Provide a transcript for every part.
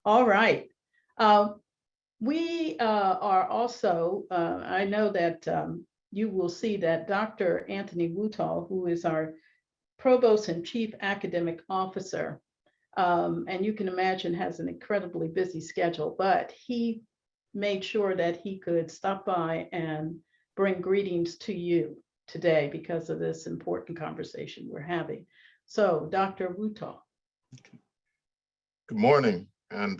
All right. We are also, I know that you will see that Dr. Anthony Wutoh, who is our Provost and Chief Academic Officer, and you can imagine has an incredibly busy schedule, but he made sure that he could stop by and bring greetings to you today because of this important conversation we're having. So, Dr. Wutoh. Good morning, and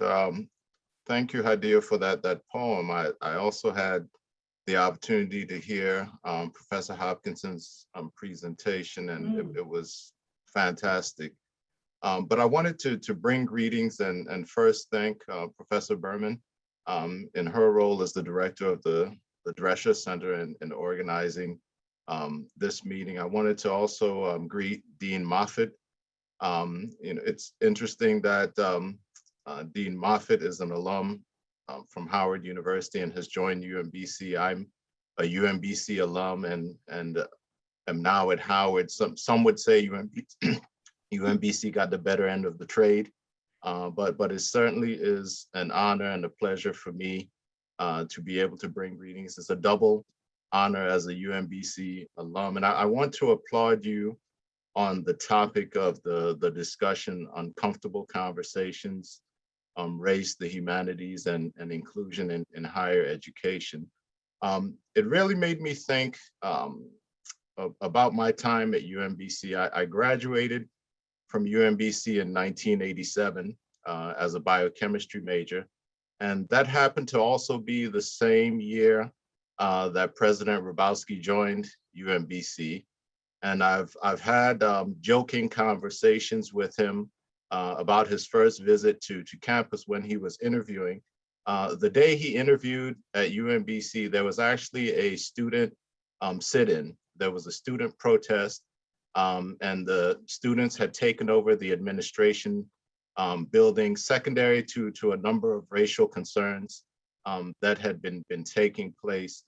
thank you, Hadia, for that poem. I also had the opportunity to hear Professor Hopkinson's presentation, and it was fantastic. But I wanted to bring greetings and first thank Professor Berman in her role as the director of the Dresher Center in organizing this meeting. I wanted to also greet Dean Moffitt. It's interesting that Dean Moffitt is an alum from Howard University and has joined UMBC. I'm a UMBC alum and am now at Howard. Some would say UMBC got the better end of the trade, but it certainly is an honor and a pleasure for me to be able to bring greetings. It's a double honor as a UMBC alum, and I want to applaud you on the topic of the discussion, uncomfortable conversations, race, the humanities, and inclusion in higher education. It really made me think about my time at UMBC. I graduated from UMBC in 1987 as a biochemistry major. And that happened to also be the same year that President Hrabowski joined UMBC. And I've had joking conversations with him about his first visit to campus when he was interviewing. The day he interviewed at UMBC, there was actually a student sit-in. There was a student protest, and the students had taken over the administration building, secondary to a number of racial concerns that had been taking place.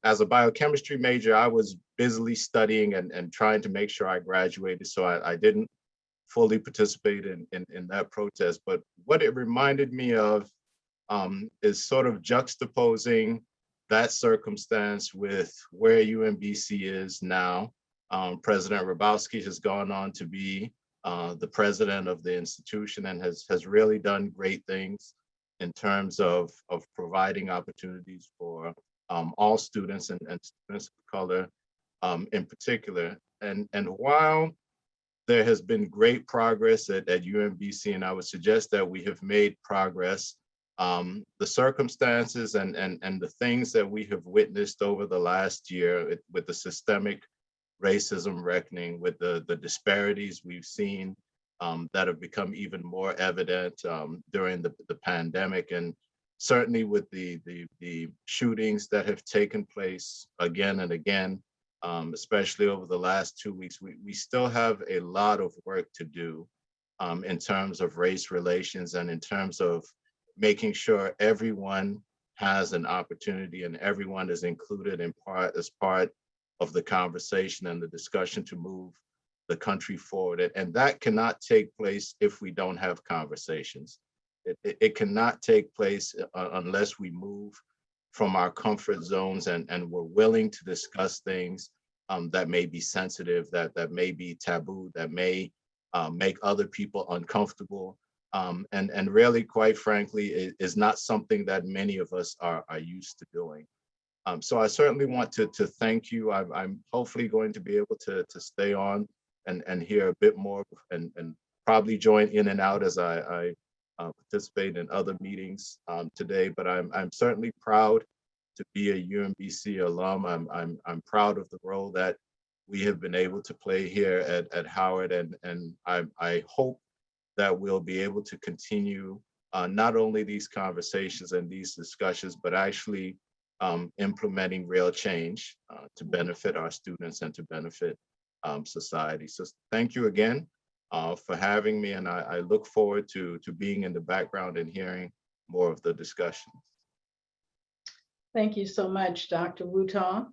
As a biochemistry major, I was busily studying and trying to make sure I graduated, so I didn't fully participate in that protest. But what it reminded me of is sort of juxtaposing that circumstance with where UMBC is now. President Hrabowski has gone on to be the president of the institution and has really done great things in terms of providing opportunities for all students and students of color in particular. And while there has been great progress at UMBC, and I would suggest that we have made progress, the circumstances and the things that we have witnessed over the last year with the systemic racism reckoning, with the disparities we've seen that have become even more evident during the pandemic, and certainly with the shootings that have taken place again and again, especially over the last 2 weeks, we still have a lot of work to do in terms of race relations and in terms of making sure everyone has an opportunity and everyone is included as part of the conversation and the discussion to move the country forward. And that cannot take place if we don't have conversations. It cannot take place unless we move from our comfort zones and we're willing to discuss things that may be sensitive, that may be taboo, that may make other people uncomfortable. And really, quite frankly, it is not something that many of us are used to doing. So I certainly want to thank you. I'm hopefully going to be able to stay on and hear a bit more and probably join in and out as I participate in other meetings today. But I'm certainly proud to be a UMBC alum. I'm proud of the role that we have been able to play here at Howard, and I hope that we'll be able to continue not only these conversations and these discussions, but actually implementing real change to benefit our students and to benefit society. So thank you again for having me, and I look forward to being in the background and hearing more of the discussions. Thank you so much, Dr. Wutoh.